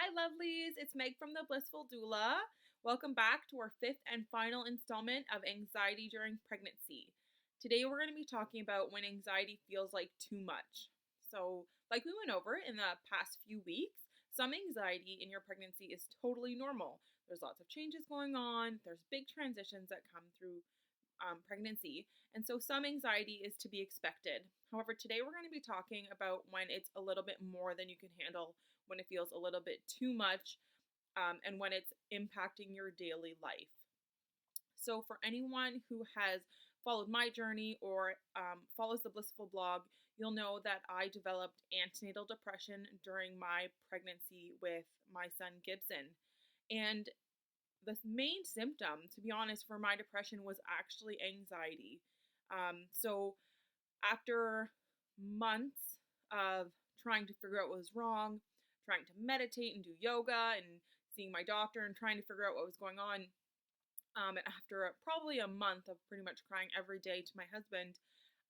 Hi, lovelies. It's Meg from the Blissful Doula. Welcome back to our fifth and final installment of Anxiety During Pregnancy. Today, we're going to be talking about when anxiety feels like too much. So, like we went over in the past few weeks, some anxiety in your pregnancy is totally normal. There's lots of changes going on, there's big transitions that come through pregnancy, and so some anxiety is to be expected. However, today we're going to be talking about when it's a little bit more than you can handle, when it feels a little bit too much, and when it's impacting your daily life. So, for anyone who has followed my journey or follows the Blissful blog, you'll know that I developed antenatal depression during my pregnancy with my son Gibson. And the main symptom, to be honest, for my depression was actually anxiety. So after months of trying to figure out what was wrong, trying to meditate and do yoga and seeing my doctor and trying to figure out what was going on, and after probably a month of pretty much crying every day to my husband,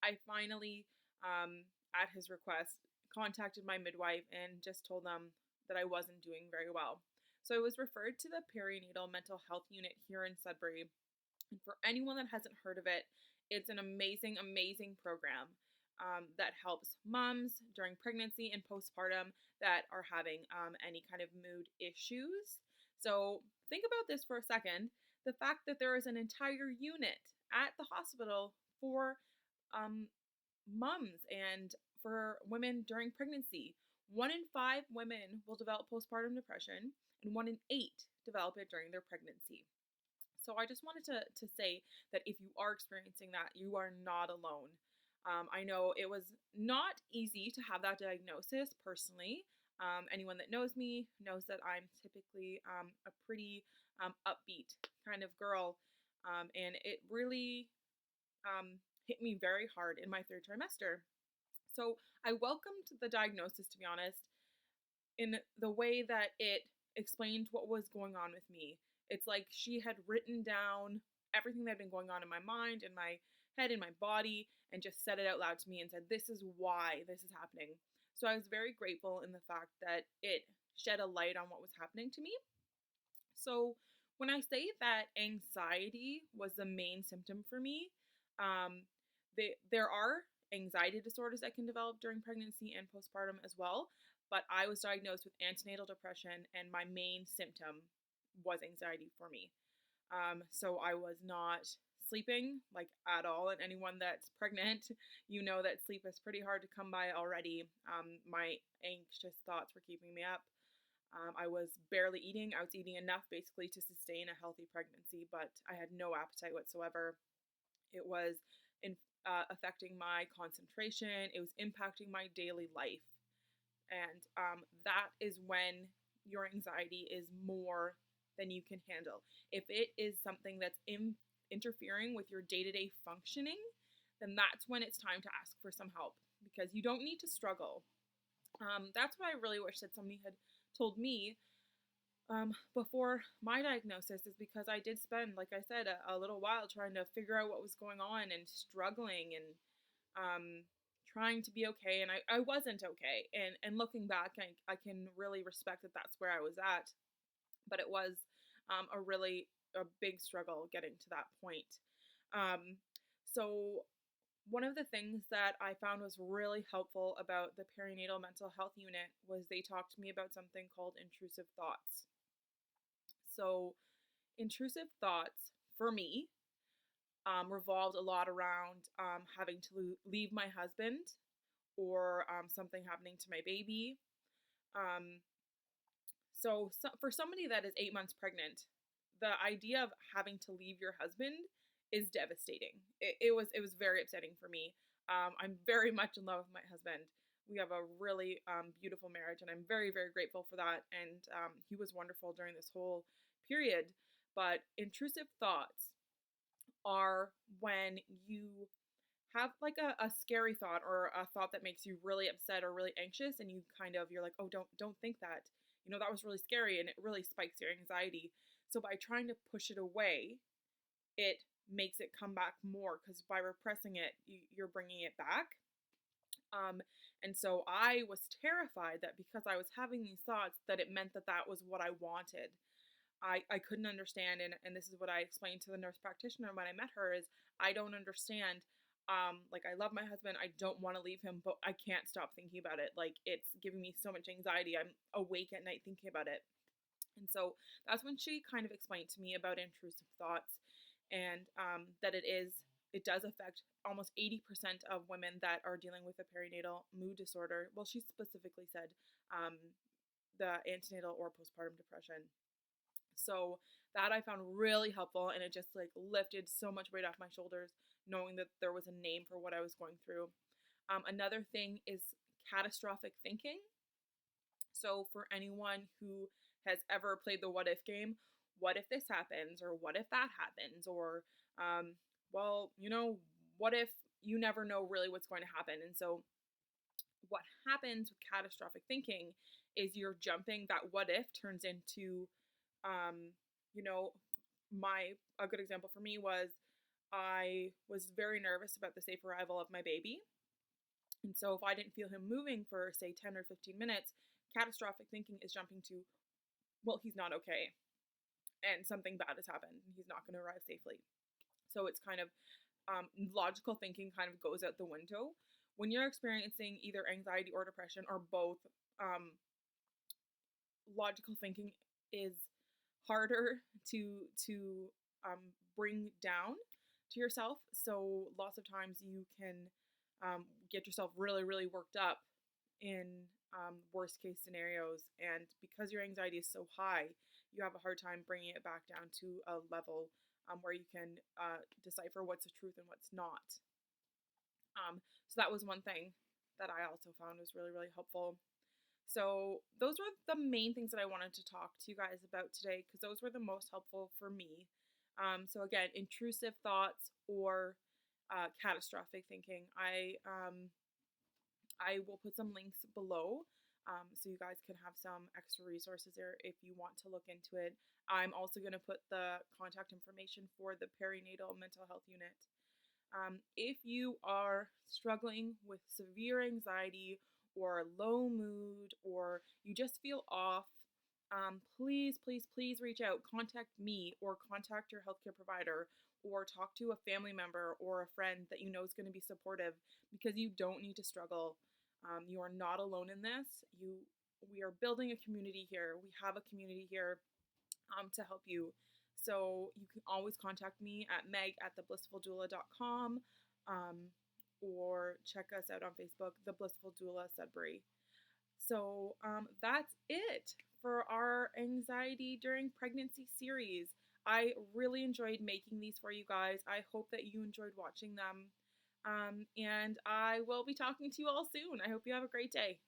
I finally, at his request, contacted my midwife and just told them that I wasn't doing very well. So I was referred to the perinatal mental health unit here in Sudbury. And for anyone that hasn't heard of it, it's an amazing, amazing program that helps moms during pregnancy and postpartum that are having any kind of mood issues. So think about this for a second. The fact that there is an entire unit at the hospital for um, moms and for women during pregnancy. 1 in 5 women will develop postpartum depression, and 1 in 8 develop it during their pregnancy. So I just wanted to say that if you are experiencing that, you are not alone. I know it was not easy to have that diagnosis personally. Anyone that knows me knows that I'm typically a pretty upbeat kind of girl, and it really hit me very hard in my third trimester. So I welcomed the diagnosis, to be honest, in the way that it explained what was going on with me. It's like she had written down everything that had been going on in my mind, in my head, in my body, and just said it out loud to me and said, "This is why this is happening." So I was very grateful in the fact that it shed a light on what was happening to me. So when I say that anxiety was the main symptom for me, um, there are anxiety disorders that can develop during pregnancy and postpartum as well. But I was diagnosed with antenatal depression, and my main symptom was anxiety for me. So I was not sleeping like at all. And anyone that's pregnant, you know that sleep is pretty hard to come by already. My anxious thoughts were keeping me up. I was barely eating. I was eating enough basically to sustain a healthy pregnancy, but I had no appetite whatsoever. It was affecting my concentration. It was impacting my daily life. And that is when your anxiety is more than you can handle. If it is something that's interfering with your day to day functioning, then that's when it's time to ask for some help because you don't need to struggle. That's what I really wish that somebody had told me before my diagnosis, is because I did spend, like I said, a little while trying to figure out what was going on and struggling and trying to be okay. And I wasn't okay. And looking back, I can really respect that that's where I was at. But it was a big struggle getting to that point. So one of the things that I found was really helpful about the perinatal mental health unit was they talked to me about something called intrusive thoughts. So, intrusive thoughts for me revolved a lot around having to leave my husband or something happening to my baby. Um, so, for somebody that is 8 months pregnant, the idea of having to leave your husband is devastating. It was very upsetting for me. I'm very much in love with my husband. We have a really beautiful marriage, and I'm very, very grateful for that. And he was wonderful during this whole period. But intrusive thoughts are when you have like a scary thought or a thought that makes you really upset or really anxious, and you're like, oh, don't think that, that was really scary, and it really spikes your anxiety. So by trying to push it away, it makes it come back more, because by repressing it, you're bringing it back. And so I was terrified that because I was having these thoughts, that it meant that that was what I wanted. I couldn't understand, and this is what I explained to the nurse practitioner when I met her, is I don't understand. Like, I love my husband, I don't want to leave him, but I can't stop thinking about it. Like, it's giving me so much anxiety. I'm awake at night thinking about it. And so that's when she kind of explained to me about intrusive thoughts, and that it does affect almost 80% of women that are dealing with a perinatal mood disorder. Well, she specifically said um, the antenatal or postpartum depression. So that I found really helpful, and it just like lifted so much weight off my shoulders knowing that there was a name for what I was going through. Another thing is catastrophic thinking. So for anyone who has ever played the what if game, what if this happens, or what if that happens, or well, what if, you never know really what's going to happen. And so what happens with catastrophic thinking is you're jumping, that what if turns into um, you know, a good example for me was I was very nervous about the safe arrival of my baby. And so if I didn't feel him moving for say 10 or 15 minutes, catastrophic thinking is jumping to, well, he's not okay and something bad has happened and he's not going to arrive safely. So it's kind of logical thinking kind of goes out the window. When you're experiencing either anxiety or depression or both, logical thinking is harder to bring down to yourself. So lots of times you can get yourself really, really worked up in worst case scenarios. And because your anxiety is so high, you have a hard time bringing it back down to a level where you can decipher what's the truth and what's not. So that was one thing that I also found was really, really helpful. So those were the main things that I wanted to talk to you guys about today, because those were the most helpful for me. So again, intrusive thoughts or catastrophic thinking. I will put some links below, so you guys can have some extra resources there if you want to look into it. I'm also going to put the contact information for the perinatal mental health unit. If you are struggling with severe anxiety or low mood, or you just feel off, please, please, please reach out. Contact me or contact your healthcare provider, or talk to a family member or a friend that you know is going to be supportive, because you don't need to struggle. You are not alone in this. We are building a community here. We have a community here to help you. So you can always contact me at meg@theblissfuldoula.com, or check us out on Facebook, The Blissful Doula Sudbury. So that's it for our anxiety during pregnancy series. I really enjoyed making these for you guys. I hope that you enjoyed watching them. And I will be talking to you all soon. I hope you have a great day.